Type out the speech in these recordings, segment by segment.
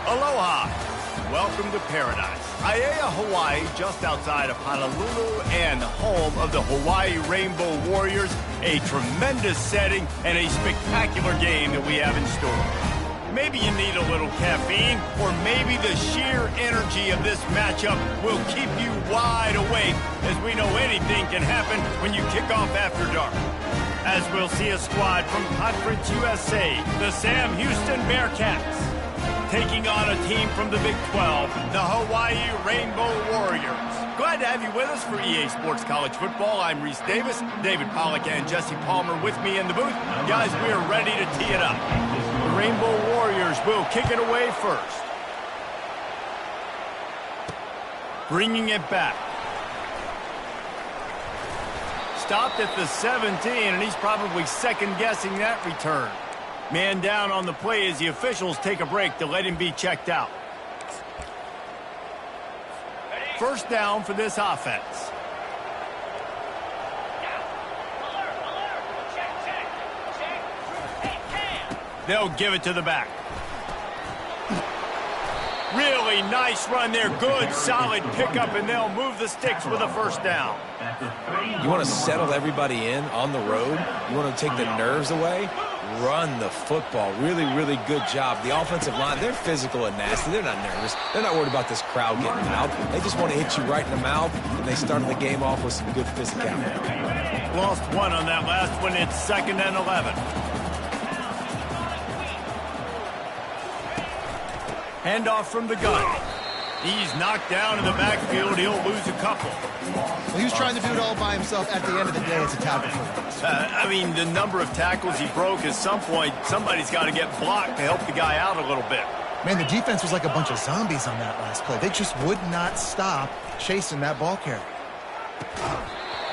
Aloha. Welcome to paradise. Aiea, Hawaii, just outside of Honolulu and home of the Hawaii Rainbow Warriors. A tremendous setting and a spectacular game that we have in store. Maybe you need a little caffeine, or maybe the sheer energy of this matchup will keep you wide awake, as we know anything can happen when you kick off after dark. As we'll see a squad from Conference USA, the Sam Houston Bearcats, taking on a team from the Big 12, the Hawaii Rainbow Warriors. Glad to have you with us for EA Sports College Football. I'm Reese Davis, David Pollack and Jesse Palmer with me in the booth. Guys, we are ready to tee it up. The Rainbow Warriors will kick it away first. Bringing it back. Stopped at the 17, and he's probably second-guessing that return. Man down on the play as the officials take a break to let him be checked out. First down for this offense. They'll give it to the back. Really nice run there. Good, solid pickup, and they'll move the sticks with a first down. You want to settle everybody in on the road? You want to take the nerves away? Run the football. Really, really good job. The offensive line, they're physical and nasty. They're not nervous. They're not worried about this crowd getting them out. They just want to hit you right in the mouth, and they started the game off with some good physicality. Lost one on that last one. It's 2nd and 11. Handoff from the gun. He's knocked down in the backfield. He'll lose a couple. Well, he was trying to do it all by himself. At the end of the day, it's a tackle for him. I mean, the number of tackles he broke, at some point, somebody's got to get blocked to help the guy out a little bit. Man, the defense was like a bunch of zombies on that last play. They just would not stop chasing that ball carrier.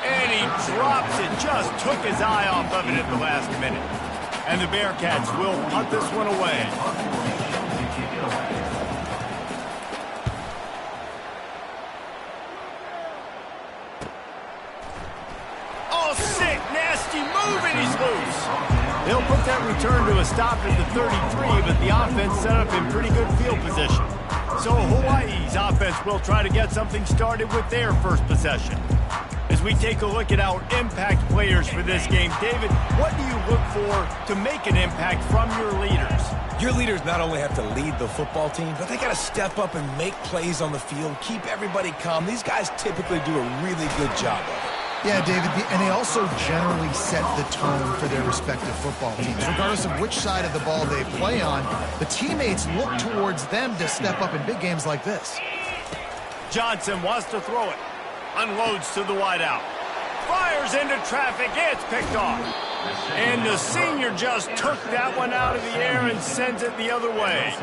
And he drops it. Just took his eye off of it at the last minute. And the Bearcats will punt this one away. And he's loose. They'll put that return to a stop at the 33, but the offense set up in pretty good field position. So Hawaii's offense will try to get something started with their first possession. As we take a look at our impact players for this game, David, what do you look for to make an impact from your leaders? Your leaders not only have to lead the football team, but they got to step up and make plays on the field, keep everybody calm. These guys typically do a really good job of it. Yeah, David, and they also generally set the tone for their respective football teams. Regardless of which side of the ball they play on, the teammates look towards them to step up in big games like this. Johnson wants to throw it. Unloads to the wideout. Fires into traffic. It's picked off. And the senior just took that one out of the air and sends it the other way.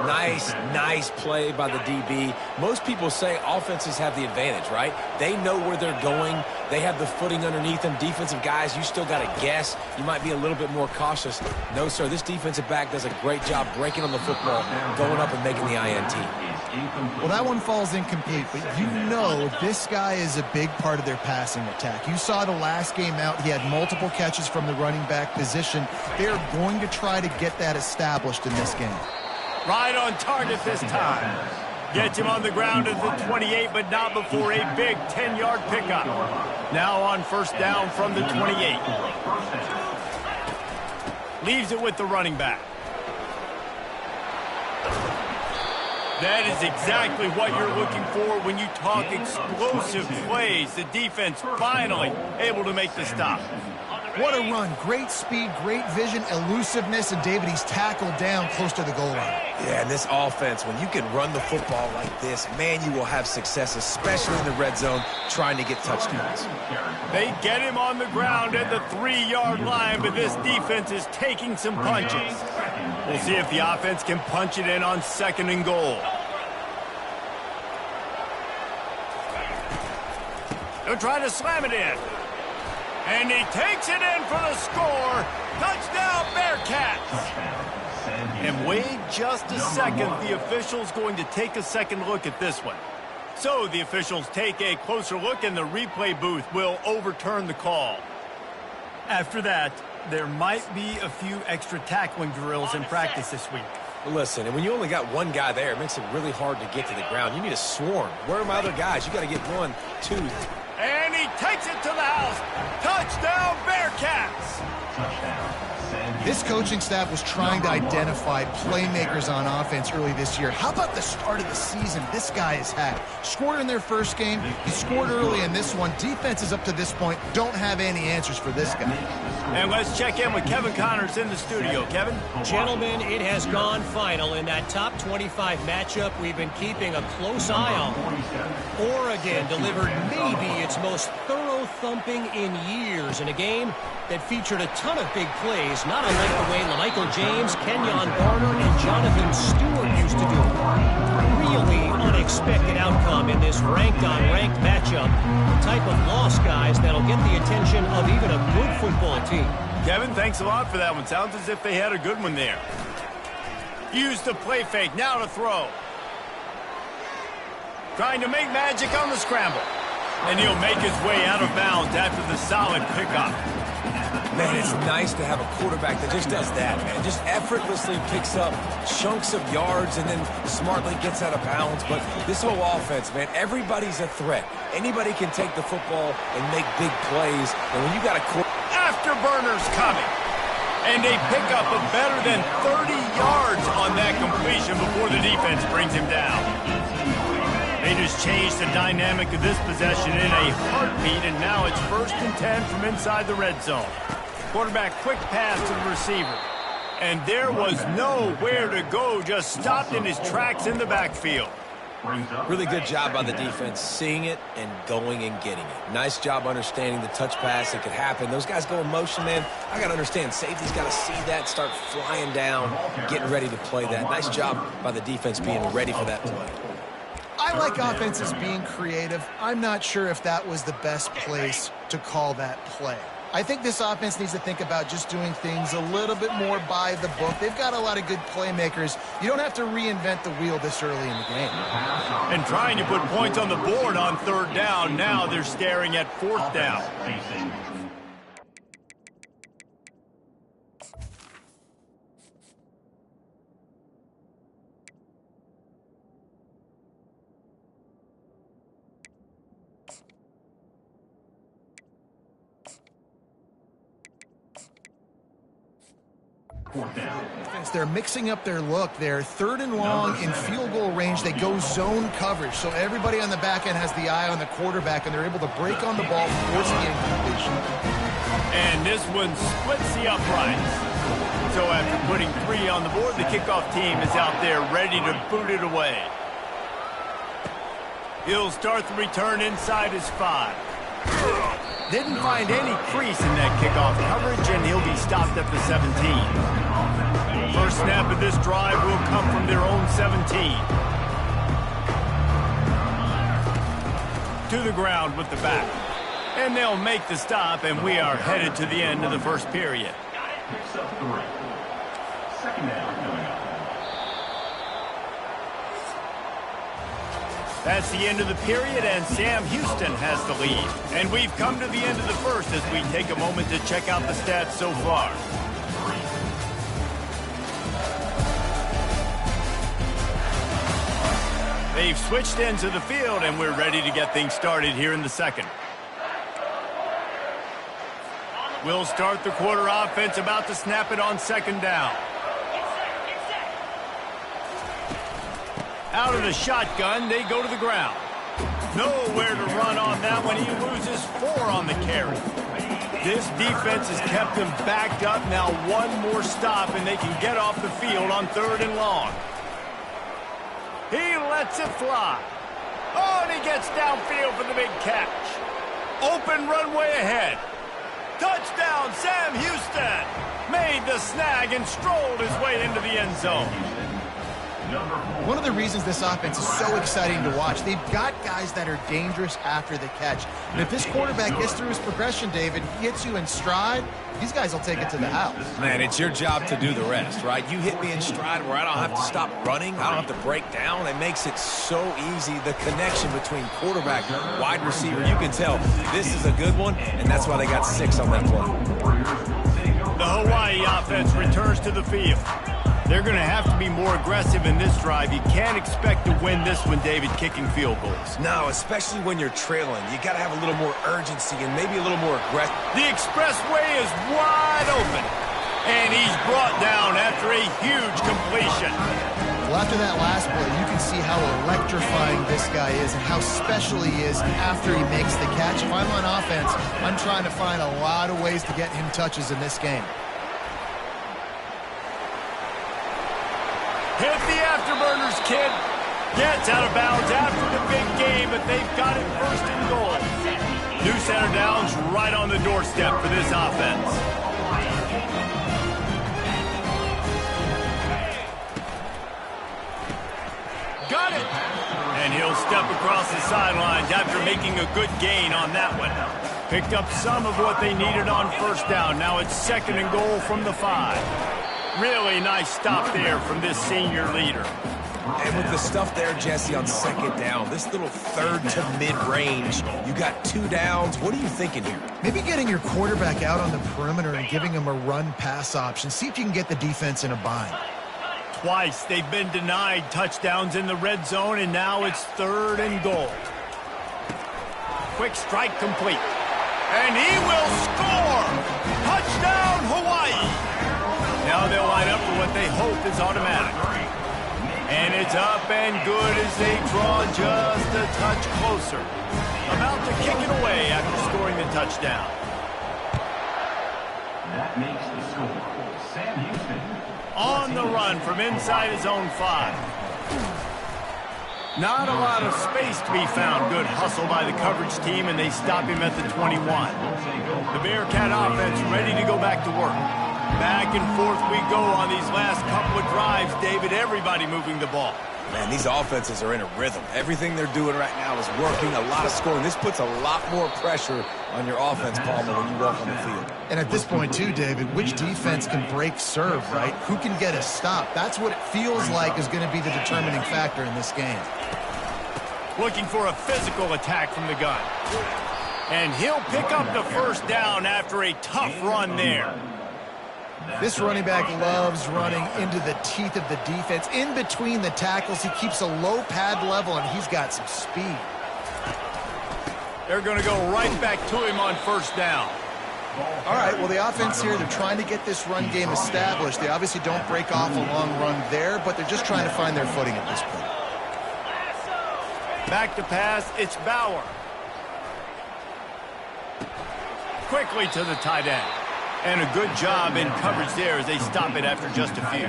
Nice play by the DB. Most people say offenses have the advantage, right? They know where they're going. They have the footing underneath them. Defensive guys, you still got to guess. You might be a little bit more cautious. No, sir, this defensive back does a great job breaking on the football, going up and making the INT. Well, that one falls incomplete, but you know this guy is a big part of their passing attack. You saw the last game out. He had multiple catches from the running back position. They're going to try to get that established in this game. Right on target this time. Gets him on the ground at the 28, but not before a big 10-yard pickup. Now on first down from the 28. Leaves it with the running back. That is exactly what you're looking for when you talk explosive plays. The defense finally able to make the stop. What a run. Great speed, great vision, elusiveness, and David, he's tackled down close to the goal line. Yeah, and this offense, when you can run the football like this, man, you will have success, especially in the red zone, trying to get touchdowns. They get him on the ground at the 3-yard line, but this defense is taking some punches. We'll see if the offense can punch it in on 2nd and goal. They'll try to slam it in. And he takes it in for the score. Touchdown, Bearcats. And wait just a second. The official's going to take a second look at this one. So the officials take a closer look, and the replay booth will overturn the call. After that, there might be a few extra tackling drills in practice this week. Listen, and when you only got one guy there, it makes it really hard to get to the ground. You need a swarm. Where are my other guys? You got to get 1, 2. And he takes it to the house. Touchdown, Bearcats! This coaching staff was trying to identify playmakers on offense early this year. How about the start of the season this guy has had? Scored in their first game. He scored early in this one. Defenses up to this point don't have any answers for this guy. And let's check in with Kevin Connors in the studio. Kevin? Gentlemen, it has gone final in that top 25 matchup we've been keeping a close eye on. Oregon delivered maybe its most thorough thumping in years in a game that featured a ton of big plays, not unlike the way LaMichael James, Kenyon Barner, and Jonathan Stewart used to do it. Really unexpected outcome in this ranked-on-ranked matchup. The type of loss, guys, that'll get the attention of even a good football team. Kevin, thanks a lot for that one. Sounds as if they had a good one there. Use the play fake. Now to throw. Trying to make magic on the scramble. And he'll make his way out of bounds after the solid pickup. Man, it's nice to have a quarterback that just does that, man. Just effortlessly picks up chunks of yards and then smartly gets out of bounds. But this whole offense, man, everybody's a threat. Anybody can take the football and make big plays. And when you got a Afterburners coming. And a pickup of better than 30 yards on that completion before the defense brings him down. They just changed the dynamic of this possession in a heartbeat, and now it's 1st and 10 from inside the red zone. Quarterback quick pass to the receiver. And there was nowhere to go, just stopped in his tracks in the backfield. Really good job by the defense, seeing it and going and getting it. Nice job understanding the touch pass that could happen. Those guys go in motion, man. I got to understand, safety's got to see that, start flying down, getting ready to play that. Nice job by the defense being ready for that play. I like offenses being creative. I'm not sure if that was the best place to call that play. I think this offense needs to think about just doing things a little bit more by the book. They've got a lot of good playmakers. You don't have to reinvent the wheel this early in the game. And trying to put points on the board on 3rd down. Now they're staring at 4th down. They're mixing up their look. They're 3rd and long in field goal range. They go zone coverage, so everybody on the back end has the eye on the quarterback, and they're able to break on the ball, forcing the incompletion. And this one splits the uprights. So after putting 3 on the board, the kickoff team is out there ready to boot it away. He'll start the return inside his 5. Didn't find any crease in that kickoff coverage, and he'll be stopped at the 17. First snap of this drive will come from their own 17. To the ground with the back. And they'll make the stop, and we are headed to the end of the first period. Picks up 3. 2nd down coming up. That's the end of the period, and Sam Houston has the lead. And we've come to the end of the first as we take a moment to check out the stats so far. They've switched ends of the field, and we're ready to get things started here in the second. We'll start the quarter offense, about to snap it on 2nd down. Out of the shotgun, they go to the ground. Nowhere to run on that one. He loses 4 on the carry. This defense has kept them backed up. Now 1 more stop, and they can get off the field on 3rd and long. He lets it fly. Oh, and he gets downfield for the big catch. Open runway ahead. Touchdown, Sam Houston. Made the snag and strolled his way into the end zone. One of the reasons this offense is so exciting to watch, they've got guys that are dangerous after the catch. And if this quarterback gets through his progression, David, he hits you in stride, these guys will take it to the house. Man, it's your job to do the rest, right? You hit me in stride where I don't have to stop running. I don't have to break down. It makes it so easy. The connection between quarterback, wide receiver, you can tell this is a good one, and that's why they got 6 on that play. The Hawaii offense returns to the field. They're going to have to be more aggressive in this drive. You can't expect to win this one, David, kicking field goals. No, especially when you're trailing. You got to have a little more urgency and maybe a little more aggressive. The expressway is wide open, and he's brought down after a huge completion. Well, after that last play, you can see how electrifying this guy is and how special he is after he makes the catch. If I'm on offense, I'm trying to find a lot of ways to get him touches in this game. Hit the afterburners, kid. Gets out of bounds after the big game, but they've got it first and goal. New center downs right on the doorstep for this offense. Got it. And he'll step across the sidelines after making a good gain on that one. Picked up some of what they needed on first down. Now it's second and goal from the 5. Really nice stop there from this senior leader. And with the stuff there, Jesse, on second down, this little third to mid-range, you got 2 downs. What are you thinking here? Maybe getting your quarterback out on the perimeter and giving him a run-pass option. See if you can get the defense in a bind. Twice they've been denied touchdowns in the red zone, and now it's third and goal. Quick strike complete. And he will score! Touchdown, Hawaii! Now they'll line up for what they hope is automatic. And it's up and good as they draw just a touch closer. About to kick it away after scoring the touchdown. That makes the score. Sam Houston. On the run from inside his own 5. Not a lot of space to be found. Good hustle by the coverage team, and they stop him at the 21. The Bearcat offense ready to go back to work. Back and forth we go on these last couple of drives, David. Everybody moving the ball. Man, these offenses are in a rhythm. Everything they're doing right now is working. A lot of scoring. This puts a lot more pressure on your offense, Palmer, when you walk on the field. And at this point, too, David, which defense can break serve, right? Who can get a stop? That's what it feels like is going to be the determining factor in this game. Looking for a physical attack from the gun. And he'll pick up the first down after a tough run there. This running back loves running into the teeth of the defense. In between the tackles, he keeps a low pad level, and he's got some speed. They're going to go right back to him on first down. All right, well, the offense here, they're trying to get this run game established. They obviously don't break off a long run there, but they're just trying to find their footing at this point. Back to pass, it's Bauer. Quickly to the tight end. And a good job in coverage there as they stop it after just a few.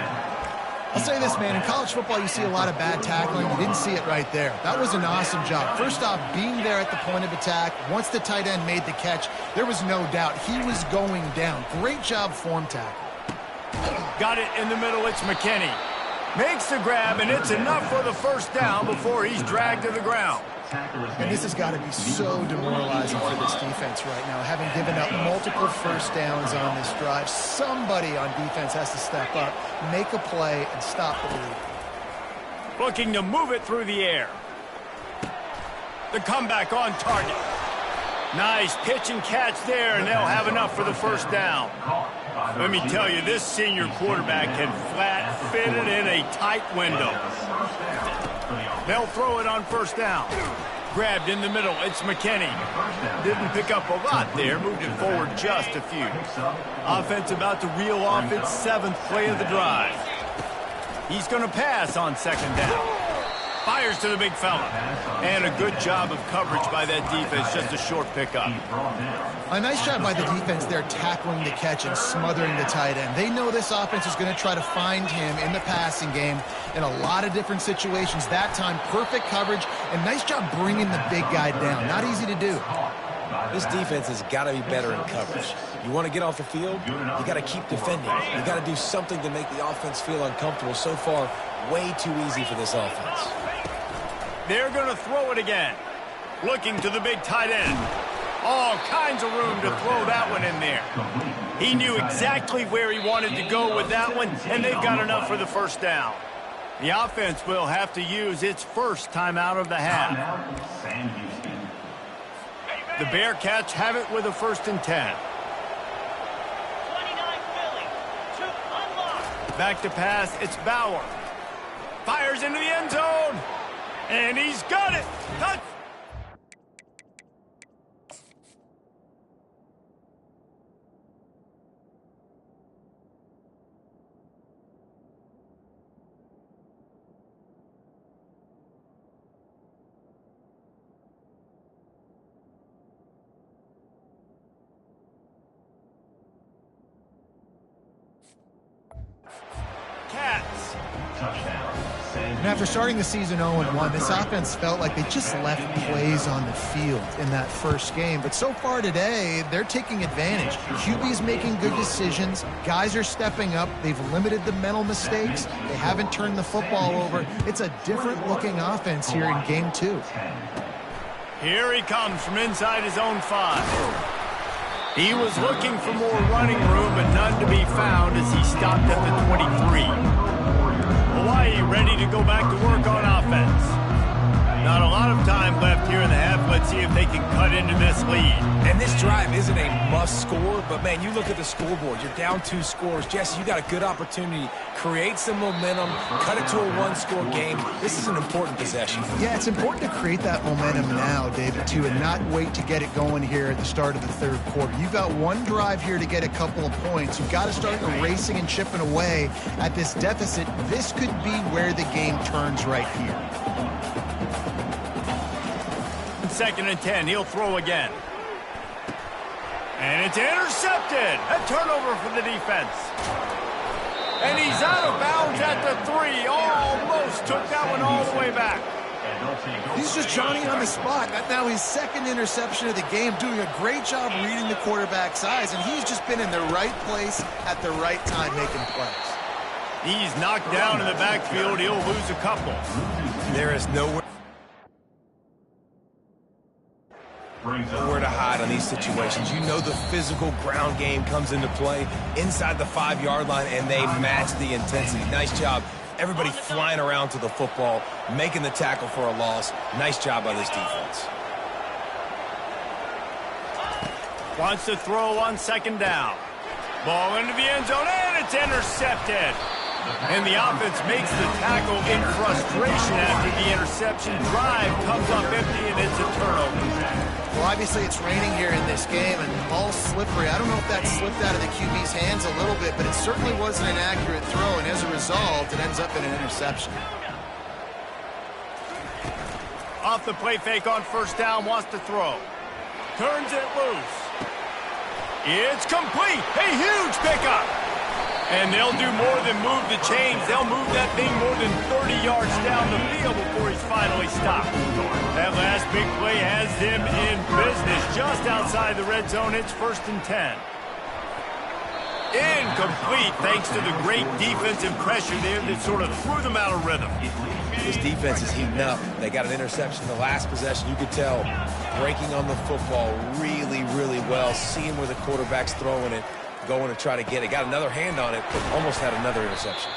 I'll say this, man. In college football, you see a lot of bad tackling. You didn't see it right there. That was an awesome job. First off, being there at the point of attack. Once the tight end made the catch, there was no doubt he was going down. Great job form tackle. Got it in the middle. It's McKinney. Makes the grab, and it's enough for the first down before he's dragged to the ground. And this has got to be so demoralizing for this defense right now. Having given up multiple first downs on this drive, somebody on defense has to step up, make a play, and stop the lead. Looking to move it through the air. The comeback on target. Nice pitch and catch there, and they'll have enough for the first down. Let me tell you, this senior quarterback can flat fit it in a tight window. They'll throw it on first down. Grabbed in the middle. It's McKinney. Didn't pick up a lot there. Moved it forward just a few. Offense about to reel off its 7th play of the drive. He's going to pass on second down. Fires to the big fella. And a good job of coverage by that defense. Just a short pickup. A nice job by the defense there tackling the catch and smothering the tight end. They know this offense is going to try to find him in the passing game in a lot of different situations. That time, perfect coverage and nice job bringing the big guy down. Not easy to do. This defense has got to be better in coverage. You want to get off the field, you got to keep defending. You got to do something to make the offense feel uncomfortable. So far, way too easy for this offense. They're going to throw it again. Looking to the big tight end. All kinds of room to throw that one in there. He knew exactly where he wanted to go with that one, and they've got enough for the first down. The offense will have to use its first timeout of the half. The Bearcats have it with a 1st and 10. Back to pass, it's Bauer. Fires into the end zone. And he's got it. Touch. Cats. Touchdown. And after starting the season 0-1, this offense felt like they just left plays on the field in that first game. But so far today, they're taking advantage. QB's making good decisions. Guys are stepping up. They've limited the mental mistakes. They haven't turned the football over. It's a different-looking offense here in Game 2. Here he comes from inside his own 5. He was looking for more running room, but none to be found as he stopped at the 23. Hawaii ready to go back to work on offense. Not a lot of time left here in the half. Let's see if they can cut into this lead. And this drive isn't a must score, but man, you look at the scoreboard. You're down 2 scores. Jesse, you got a good opportunity. Create some momentum. Cut it to a 1-score game. This is an important possession. Yeah, it's important to create that momentum now, David, too, and not wait to get it going here at the start of the third quarter. You've got one drive here to get a couple of points. You've got to start erasing and chipping away at this deficit. This could be where the game turns right here. 2nd and 10. He'll throw again. And it's intercepted. A turnover for the defense. And he's out of bounds at the 3. Almost took that one all the way back. He's just Johnny on the spot. Now his 2nd interception of the game, doing a great job reading the quarterback's eyes, and he's just been in the right place at the right time making plays. He's knocked down in the backfield. He'll lose a couple. There is nowhere to hide on these situations. You know the physical ground game comes into play inside the 5-yard line, and they match the intensity. Nice job. Everybody flying around to the football, making the tackle for a loss. Nice job by this defense. Wants to throw on 2nd down. Ball into the end zone, and it's intercepted. And the offense makes the tackle in frustration after the interception. Drive comes up empty, and it's a turnover. Well, obviously it's raining here in this game, and ball's slippery. I don't know if that slipped out of the QB's hands a little bit, but it certainly wasn't an accurate throw, and as a result, it ends up in an interception. Off the play fake on 1st down, wants to throw. Turns it loose. It's complete. A huge pickup. And they'll do more than move the chains. They'll move that thing more than 30 yards down the field before he's finally stopped. That last big play has them in business just outside the red zone. It's 1st and 10. Incomplete thanks to the great defensive pressure there that sort of threw them out of rhythm. This defense is heating up. They got an interception the last possession. You could tell breaking on the football really, really well, seeing where the quarterback's throwing it, going to try to get it. Got another hand on it, but almost had another interception.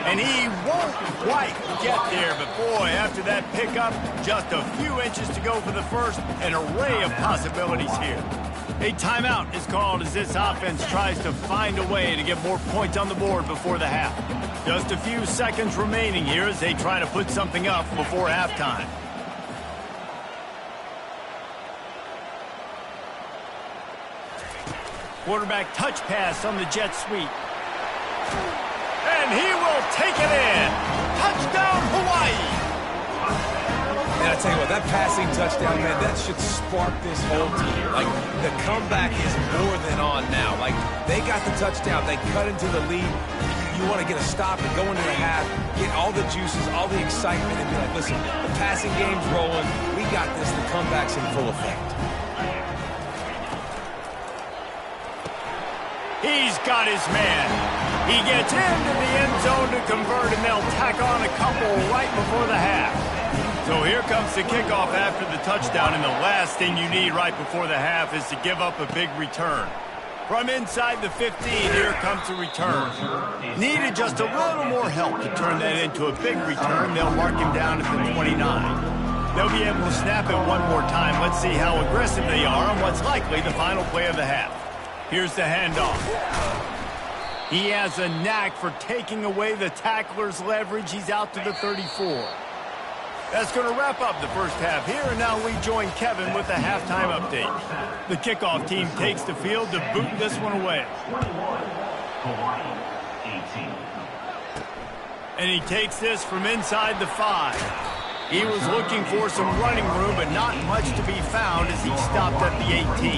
And he won't quite get there, but boy, after that pickup, just a few inches to go for the first. An array of possibilities here. A timeout is called as this offense tries to find a way to get more points on the board before the half. Just a few seconds remaining here as they try to put something up before halftime. Quarterback touch pass on the jet sweep. And he will take it in. Touchdown, Hawaii. And I tell you what, that passing touchdown, man, that should spark this whole team. Like, the comeback is more than on now. Like, they got the touchdown. They cut into the lead. You want to get a stop and go into the half, get all the juices, all the excitement, and be like, listen, the passing game's rolling. We got this. The comeback's in full effect. He's got his man. He gets into the end zone to convert, and they'll tack on a couple right before the half. So here comes the kickoff after the touchdown, and the last thing you need right before the half is to give up a big return. From inside the 15, here comes the return. Needed just a little more help to turn that into a big return. They'll mark him down at the 29. They'll be able to snap it one more time. Let's see how aggressive they are on what's likely the final play of the half. Here's the handoff. He has a knack for taking away the tackler's leverage. He's out to the 34. That's going to wrap up the first half here, and now we join Kevin with the halftime update. The kickoff team takes the field to boot this one away. Hawaii, 18. And he takes this from inside the 5. He was looking for some running room, but not much to be found as he stopped at the 18.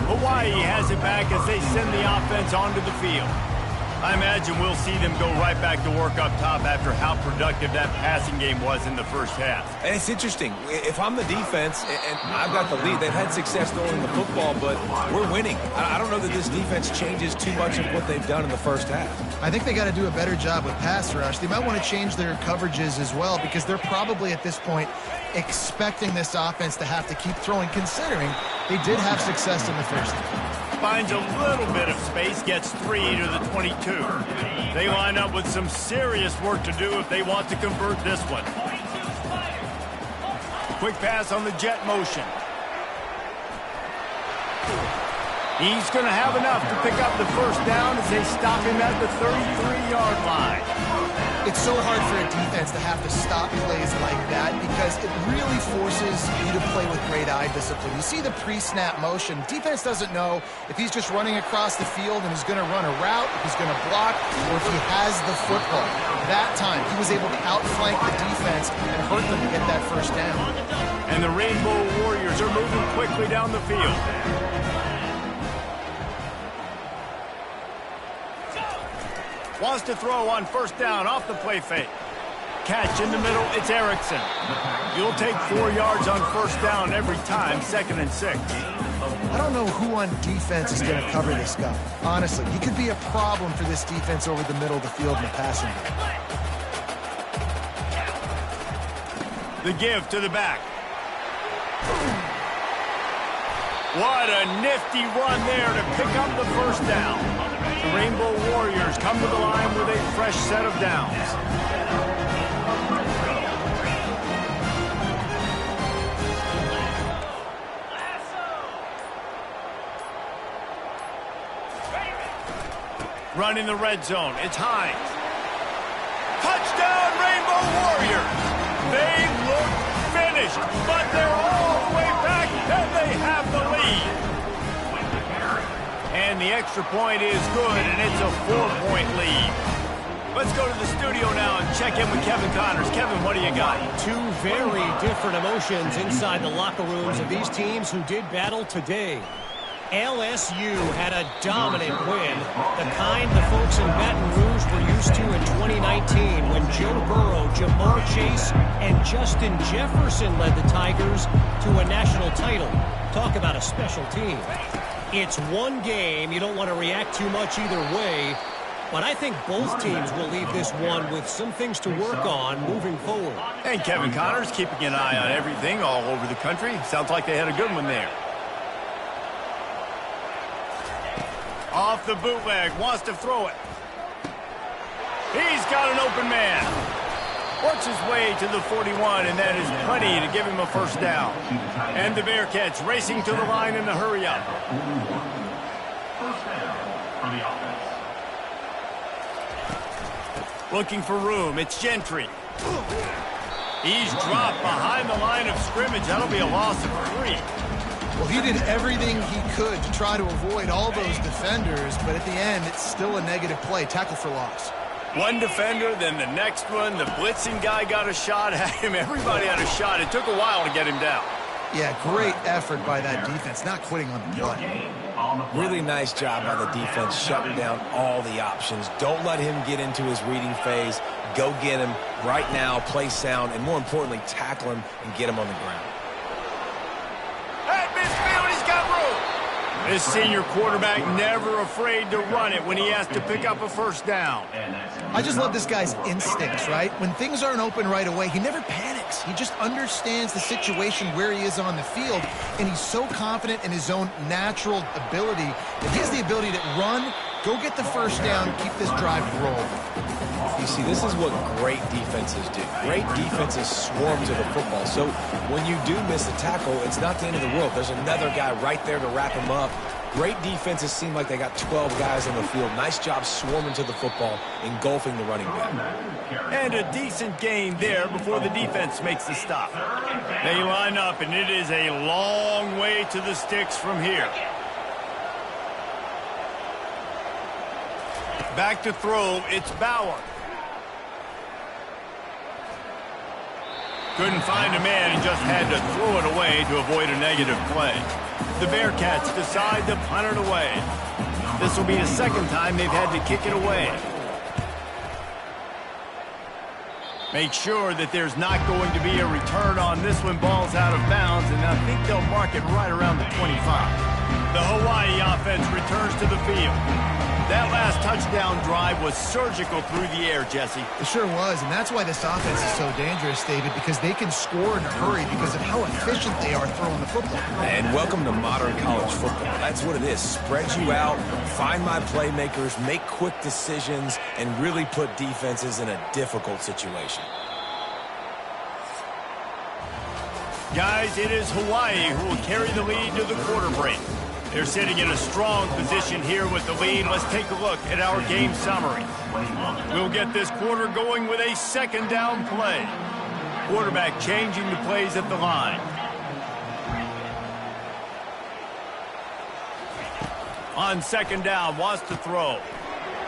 Hawaii has it back as they send the offense onto the field. I imagine we'll see them go right back to work up top after how productive that passing game was in the first half. And it's interesting. If I'm the defense and I've got the lead, they've had success throwing the football, but we're winning. I don't know that this defense changes too much of what they've done in the first half. I think they got to do a better job with pass rush. They might want to change their coverages as well because they're probably at this point expecting this offense to have to keep throwing, considering they did have success in the first half. Finds a little bit of space, gets 3 to the 22. They line up with some serious work to do if they want to convert this one. Quick pass on the jet motion. He's going to have enough to pick up the first down as they stop him at the 33-yard line. It's so hard for a defense to have to stop plays like that because it really forces you to play with great eye discipline. You see the pre-snap motion. Defense doesn't know if he's just running across the field and he's going to run a route, if he's going to block, or if he has the football. That time, he was able to outflank the defense and hurt them to get that first down. And the Rainbow Warriors are moving quickly down the field. Wants to throw on first down off the play fake. Catch in the middle, it's Erickson. You'll take 4 yards on first down every time, 2nd and 6. I don't know who on defense is going to cover this guy. Honestly, he could be a problem for this defense over the middle of the field in the passing game. The give to the back. What a nifty run there to pick up the first down. The Rainbow Warriors come to the line with a fresh set of downs. Running the red zone, it's Hines. Touchdown, Rainbow Warriors! They look finished, but they're all the way back, and they have the lead. And the extra point is good, and it's a 4-point lead. Let's go to the studio now and check in with Kevin Connors. Kevin, what do you got? Two very different emotions inside the locker rooms of these teams who did battle today. LSU had a dominant win, the kind the folks in Baton Rouge were used to in 2019 when Joe Burrow, Jamar Chase, and Justin Jefferson led the Tigers to a national title. Talk about a special team. It's one game. You don't want to react too much either way, but I think both teams will leave this one with some things to work on moving forward. And Kevin Connors keeping an eye on everything all over the country. Sounds like they had a good one there. Off the bootleg, wants to throw it. He's got an open man. Works his way to the 41, and that is plenty to give him a first down. And the Bearcats racing to the line in a hurry up. First down for the offense. Looking for room, it's Gentry. He's dropped behind the line of scrimmage. That'll be a loss of 3. Well, he did everything he could to try to avoid all those defenders, but at the end, it's still a negative play. Tackle for loss. One defender, then the next one. The blitzing guy got a shot at him. Everybody had a shot. It took a while to get him down. Yeah, great effort by that defense, not quitting on the play. Really nice job by the defense, shutting down all the options. Don't let him get into his reading phase. Go get him right now, play sound, and more importantly, tackle him and get him on the ground. Hey, midfield, he's got room. This senior quarterback never afraid to run it when he has to pick up a first down. I just love this guy's instincts, right? When things aren't open right away, he never panics. He just understands the situation where he is on the field, and he's so confident in his own natural ability that he has the ability to run, go get the first down, keep this drive rolling. You see, this is what great defenses do. Great defenses swarm to the football. So when you do miss a tackle, it's not the end of the world. There's another guy right there to wrap him up. Great defenses seem like they got 12 guys on the field. Nice job swarming to the football, engulfing the running back. And a decent gain there before the defense makes the stop. They line up, and it is a long way to the sticks from here. Back to throw, it's Bauer. Couldn't find a man and just had to throw it away to avoid a negative play. The Bearcats decide to punt it away. This will be the second time they've had to kick it away. Make sure that there's not going to be a return on this when ball's out of bounds, and I think they'll mark it right around the 25. The Hawaii offense returns to the field. That last touchdown drive was surgical through the air, Jesse. It sure was, and that's why this offense is so dangerous, David, because they can score in a hurry because of how efficient they are throwing the football. And welcome to modern college football. That's what it is. Spread you out, find my playmakers, make quick decisions, and really put defenses in a difficult situation. Guys, it is Hawaii who will carry the lead to the quarter break. They're sitting in a strong position here with the lead. Let's take a look at our game summary. We'll get this quarter going with a second down play. Quarterback changing the plays at the line. On second down, wants to throw.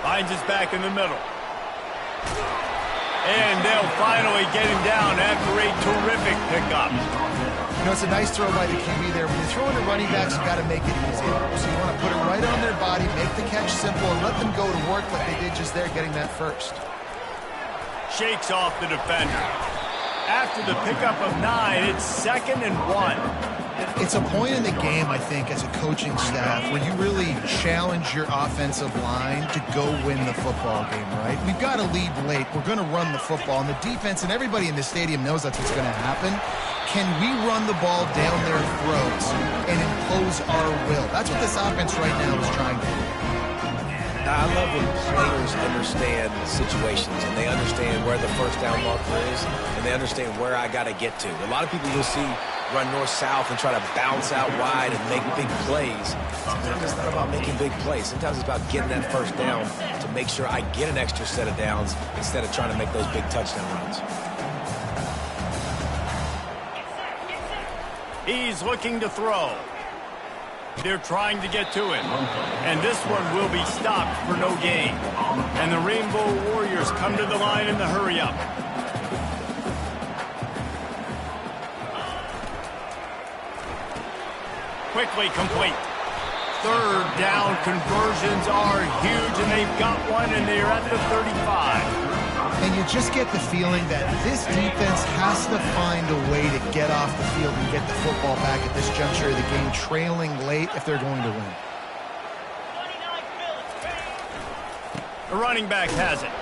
Finds his back in the middle. And they'll finally get him down after a terrific pickup. You know, it's a nice throw by the QB there. When you're throwing to running backs, you got to make it easy. So you want to put it right on their body, make the catch simple, and let them go to work like they did just there, getting that first. Shakes off the defender. After the pickup of 9, it's 2nd and 1. It's a point in the game, I think, as a coaching staff, when you really challenge your offensive line to go win the football game, right? We've got to lead late. We're going to run the football. And the defense and everybody in the stadium knows that's what's going to happen. Can we run the ball down their throats and impose our will? That's what this offense right now is trying to do. I love when players understand situations and they understand where the first down marker is and they understand where I got to get to. A lot of people you'll see run north-south and try to bounce out wide and make big plays. Sometimes it's not about making big plays. Sometimes it's about getting that first down to make sure I get an extra set of downs instead of trying to make those big touchdown runs. He's looking to throw. They're trying to get to him. And this one will be stopped for no gain. And the Rainbow Warriors come to the line in the hurry-up. Quickly complete. Third down conversions are huge, and they've got one, and they're at the 35. And you just get the feeling that this defense has to find a way to get off the field and get the football back at this juncture of the game, trailing late if they're going to win. The running back has it.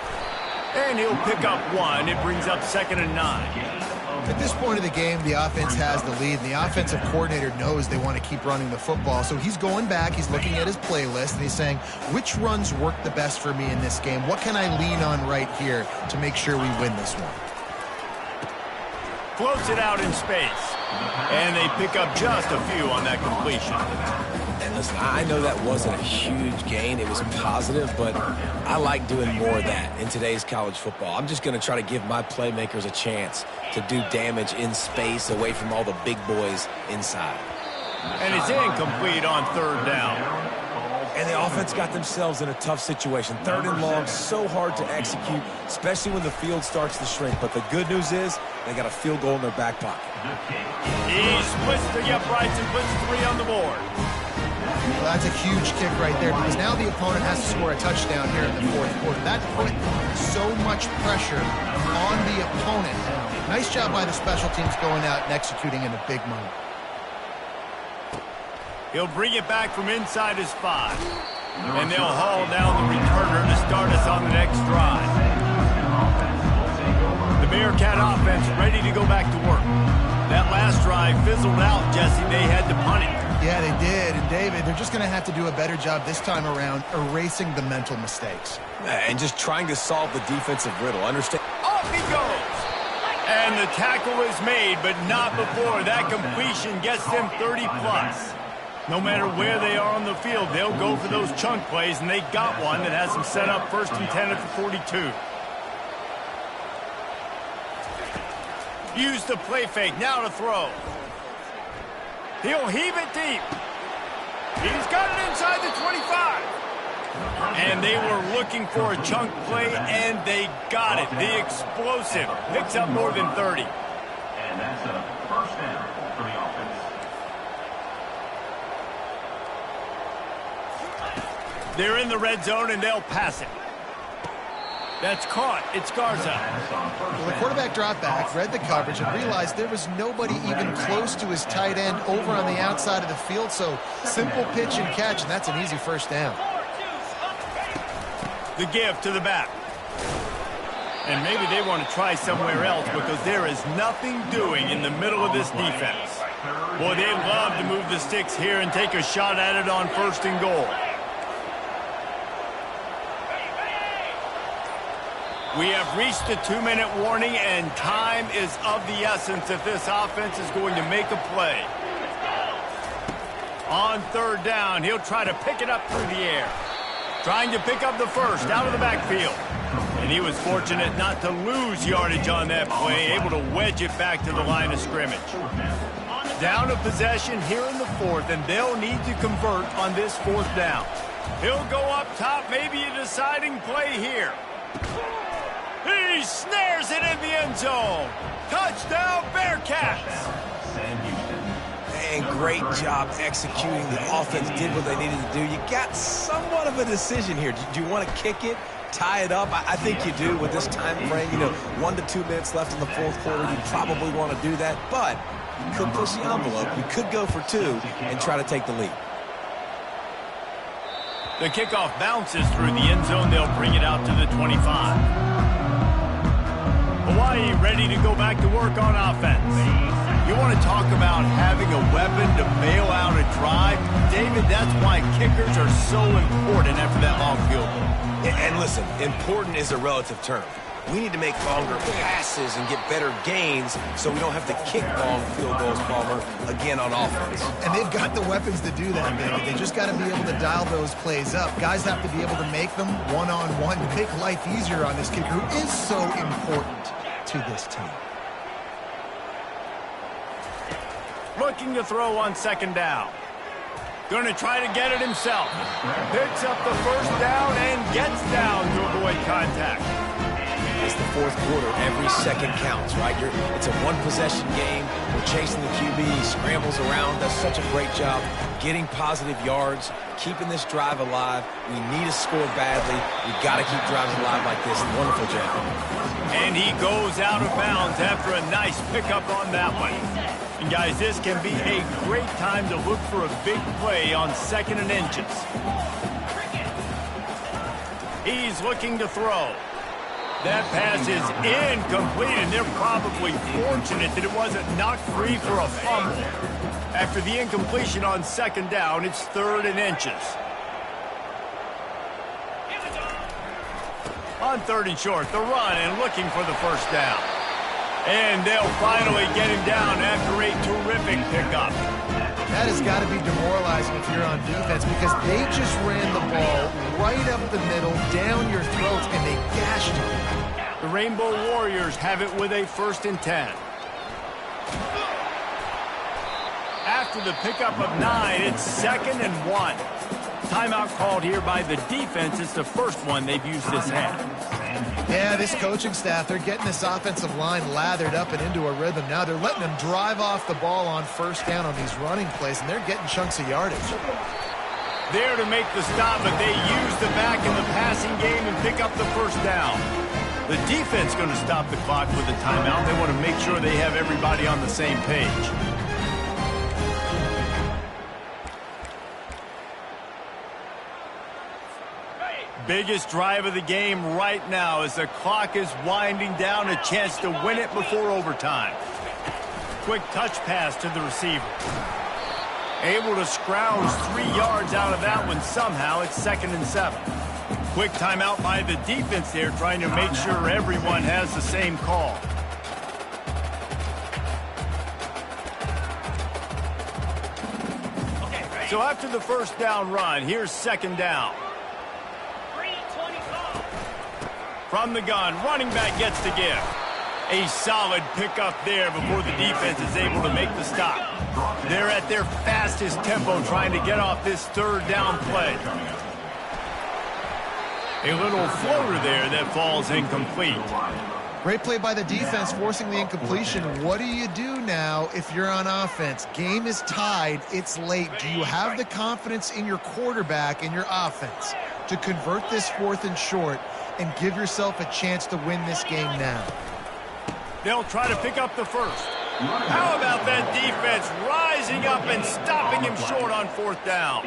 And he'll pick up 1. It brings up 2nd and 9. At this point of the game, the offense has the lead, and the offensive coordinator knows they want to keep running the football. So he's going back, he's looking at his playlist, and he's saying, which runs work the best for me in this game? What can I lean on right here to make sure we win this one? Floats it out in space. And they pick up just a few on that completion. And listen, I know that wasn't a huge gain. It was positive, but I like doing more of that in today's college football. I'm just going to try to give my playmakers a chance to do damage in space away from all the big boys inside. And it's incomplete on 3rd down. And the offense got themselves in a tough situation. 3rd and long, so hard to execute, especially when the field starts to shrink. But the good news is they got a field goal in their back pocket. He splits the uprights and puts 3 on the board. Well, that's a huge kick right there because now the opponent has to score a touchdown here in the 4th quarter. That put so much pressure on the opponent. Nice job by the special teams going out and executing in a big moment. He'll bring it back from inside his 5. And they'll haul down the returner to start us on the next drive. The Bearcat offense ready to go back to work. That last drive fizzled out, Jesse. They had to punt it. Yeah, they did. And, David, they're just going to have to do a better job this time around erasing the mental mistakes. And just trying to solve the defensive riddle. Understand? Off he goes. And the tackle is made, but not before. That completion gets them 30-plus. No matter where they are on the field, they'll go for those chunk plays, and they got one that has them set up 1st and 10 at the 42. Use the play fake. Now to throw. He'll heave it deep. He's got it inside the 25. And they were looking for a chunk play, and they got it. The explosive picks up more than 30. And that's a first down for the offense. They're in the red zone, and they'll pass it. That's caught. It's Garza. Well, the quarterback dropped back, read the coverage, and realized there was nobody even close to his tight end over on the outside of the field. So simple pitch and catch, and that's an easy first down. The give to the back. And maybe they want to try somewhere else because there is nothing doing in the middle of this defense. Boy, they'd love to move the sticks here and take a shot at it on 1st and goal. We have reached the 2-minute warning, and time is of the essence if this offense is going to make a play. On 3rd down, he'll try to pick it up through the air. Trying to pick up the first out of the backfield. And he was fortunate not to lose yardage on that play, able to wedge it back to the line of scrimmage. Down of possession here in the 4th, and they'll need to convert on this 4th down. He'll go up top, maybe a deciding play here. He snares it in the end zone. Touchdown, Bearcats. And great job executing. The offense did what they needed to do. You got somewhat of a decision here. Do you want to kick it, tie it up? I think you do with this time frame. 1 to 2 minutes left in the 4th quarter. You probably want to do that, but you could push the envelope. You could go for 2 and try to take the lead. The kickoff bounces through the end zone. They'll bring it out to the 25. Hawaii ready to go back to work on offense. You want to talk about having a weapon to bail out a drive? David, that's why kickers are so important after that long field goal. And listen, important is a relative term. We need to make longer passes and get better gains so we don't have to kick long field goals, Palmer, again on offense. And they've got the weapons to do that, David. They just got to be able to dial those plays up. Guys have to be able to make them one-on-one to make life easier on this kicker, who is so important to this team. Looking to throw on 2nd down. Going to try to get it himself. Picks up the 1st down and gets down to avoid contact. It's the 4th quarter. Every second counts, right? It's a one-possession game. We're chasing the QB. He scrambles around. Does such a great job getting positive yards, keeping this drive alive. We need to score badly. We got to keep drives alive like this. Wonderful job. And he goes out of bounds after a nice pickup on that one. And, guys, this can be a great time to look for a big play on 2nd and inches. He's looking to throw. That pass is incomplete, and they're probably fortunate that it wasn't knocked free for a fumble. After the incompletion on 2nd down, it's 3rd and inches. On 3rd and short, the run and looking for the 1st down. And they'll finally get him down after a terrific pickup. That has got to be demoralizing if you're on defense, because they just ran the ball right up the middle, down your throats, and they gashed you. The Rainbow Warriors have it with a 1st and 10. After the pickup of 9, it's 2nd and 1. Timeout called here by the defense. It's the first one they've used this half. Yeah, this coaching staff, they're getting this offensive line lathered up and into a rhythm. Now they're letting them drive off the ball on 1st down on these running plays, and they're getting chunks of yardage. There to make the stop, but they use the back in the passing game and pick up the 1st down. The defense going to stop the clock with a timeout. They want to make sure they have everybody on the same page. Biggest drive of the game right now as the clock is winding down, a chance to win it before overtime. Quick touch pass to the receiver. Able to scrounge 3 yards out of that one somehow. It's 2nd and 7. Quick timeout by the defense there, trying to make sure everyone has the same call. So after the first down run, here's 2nd down. From the gun, running back gets the give. A solid pickup there before the defense is able to make the stop. They're at their fastest tempo trying to get off this 3rd down play. A little floater there that falls incomplete. Great play by the defense, forcing the incompletion. What do you do now if you're on offense? Game is tied. It's late. Do you have the confidence in your quarterback and your offense to convert this 4th and short and give yourself a chance to win this game now? They'll try to pick up the first. How about that defense rising up and stopping him short on 4th down?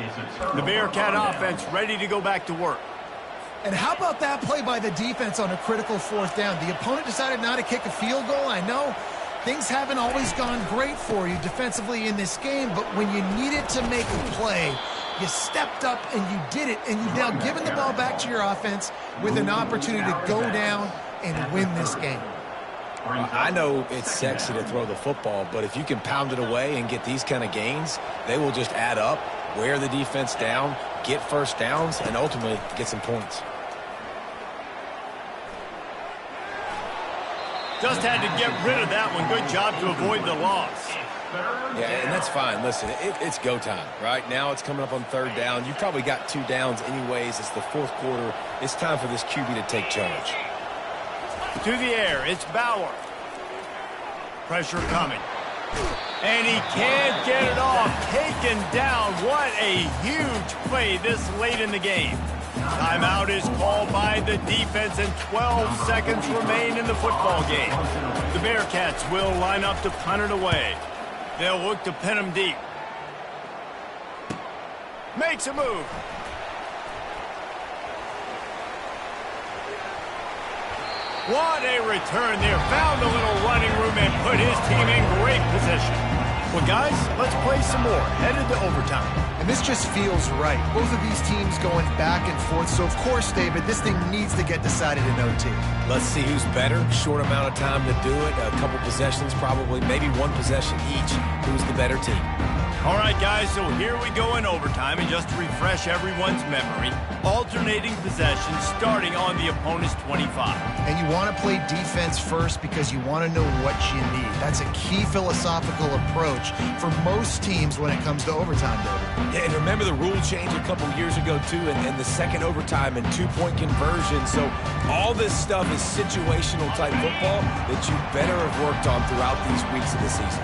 The Bearcat offense ready to go back to work. And how about that play by the defense on a critical 4th down? The opponent decided not to kick a field goal. I know things haven't always gone great for you defensively in this game, but when you needed to make a play, you stepped up and you did it, and you've now given the ball back to your offense with an opportunity to go down and win this game. Well, I know it's sexy to throw the football, but if you can pound it away and get these kind of gains, they will just add up, wear the defense down, get first downs, and ultimately get some points. Just had to get rid of that one. Good job to avoid the loss. Yeah, and that's fine. Listen, it's go time. Right now it's coming up on 3rd down. You've probably got 2 downs anyways. It's the 4th quarter. It's time for this QB to take charge. To the air, it's Bauer. Pressure coming. And he can't get it off. Taken down. What a huge play this late in the game. Timeout is called by the defense, and 12 seconds remain in the football game. The Bearcats will line up to punt it away. They'll look to pin him deep. Makes a move. What a return there. Found a little running room and put his team in great position. Well, guys, let's play some more. Headed to overtime. And this just feels right. Both of these teams going back and forth. So, of course, David, this thing needs to get decided in OT. Let's see who's better. Short amount of time to do it. A couple possessions, probably maybe 1 possession each. Who's the better team? All right, guys, so here we go in overtime. And just to refresh everyone's memory, alternating possessions starting on the opponent's 25. And you want to play defense first because you want to know what you need. That's a key philosophical approach for most teams when it comes to overtime, David. Yeah, and remember the rule change a couple years ago, too, and the second overtime and 2-point conversion. So all this stuff is situational type football that you better have worked on throughout these weeks of the season.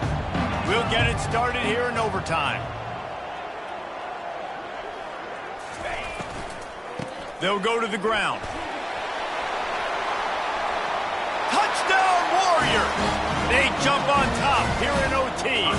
We'll get it started here in overtime. They'll go to the ground. Touchdown, Warriors! They jump on top here in OT.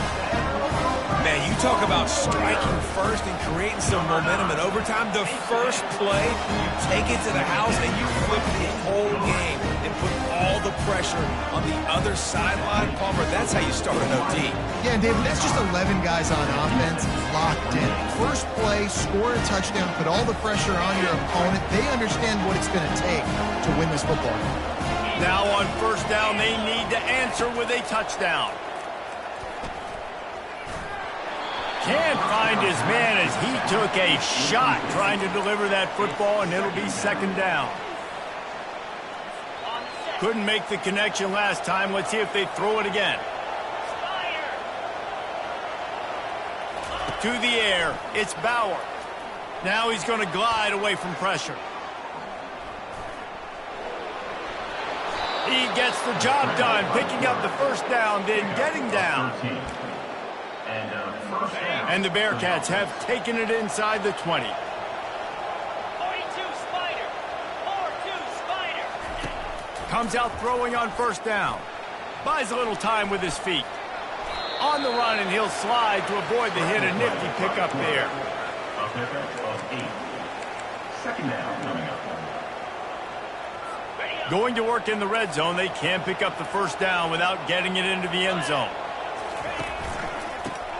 Man, you talk about striking first and creating some momentum in overtime. The first play, you take it to the house and you flip the whole game and put all the pressure on the other sideline. Palmer, that's how you start an OT. Yeah, and David, that's just 11 guys on offense locked in. First play, score a touchdown, put all the pressure on your opponent. They understand what it's going to take to win this football game. Now on first down, they need to answer with a touchdown. Can't find his man as he took a shot trying to deliver that football, and it'll be 2nd down. Couldn't make the connection last time. Let's see if they throw it again. To the air, it's Bauer. Now he's going to glide away from pressure. He gets the job done, picking up the first down, then getting down. And the Bearcats have taken it inside the 20. 42 Spider. 4-2 Spider. Comes out throwing on first down. Buys a little time with his feet. On the run, and he'll slide to avoid the hit. A nifty pickup there. A pickup of 8. 2nd down coming up. Going to work in the red zone. They can't pick up the first down without getting it into the end zone.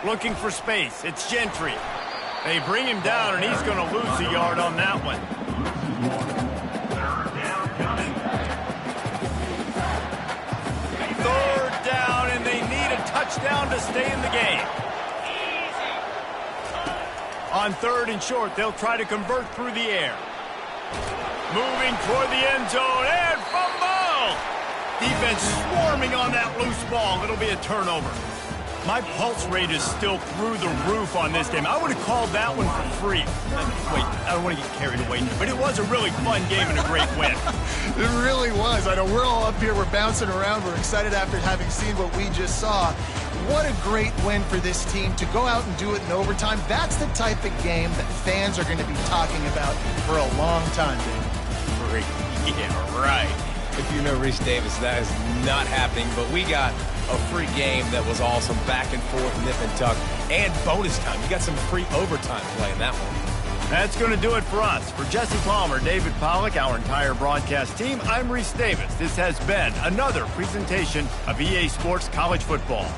Looking for space. It's Gentry. They bring him down, and he's going to lose a yard on that one. Third down, and they need a touchdown to stay in the game. On third and short, they'll try to convert through the air. Moving toward the end zone, and fumble! Defense swarming on that loose ball. It'll be a turnover. My pulse rate is still through the roof on this game. I would have called that one for free. Wait, I don't want to get carried away, but it was a really fun game and a great win. It really was. I know we're all up here, we're bouncing around, we're excited after having seen what we just saw. What a great win for this team to go out and do it in overtime. That's the type of game that fans are going to be talking about for a long time, David. Yeah, right. If you know Reese Davis, that is not happening, but we got a free game that was awesome, back and forth, nip and tuck, and bonus time. You got some free overtime play in that one. That's going to do it for us. For Jesse Palmer, David Pollack, our entire broadcast team, I'm Reese Davis. This has been another presentation of EA Sports College Football.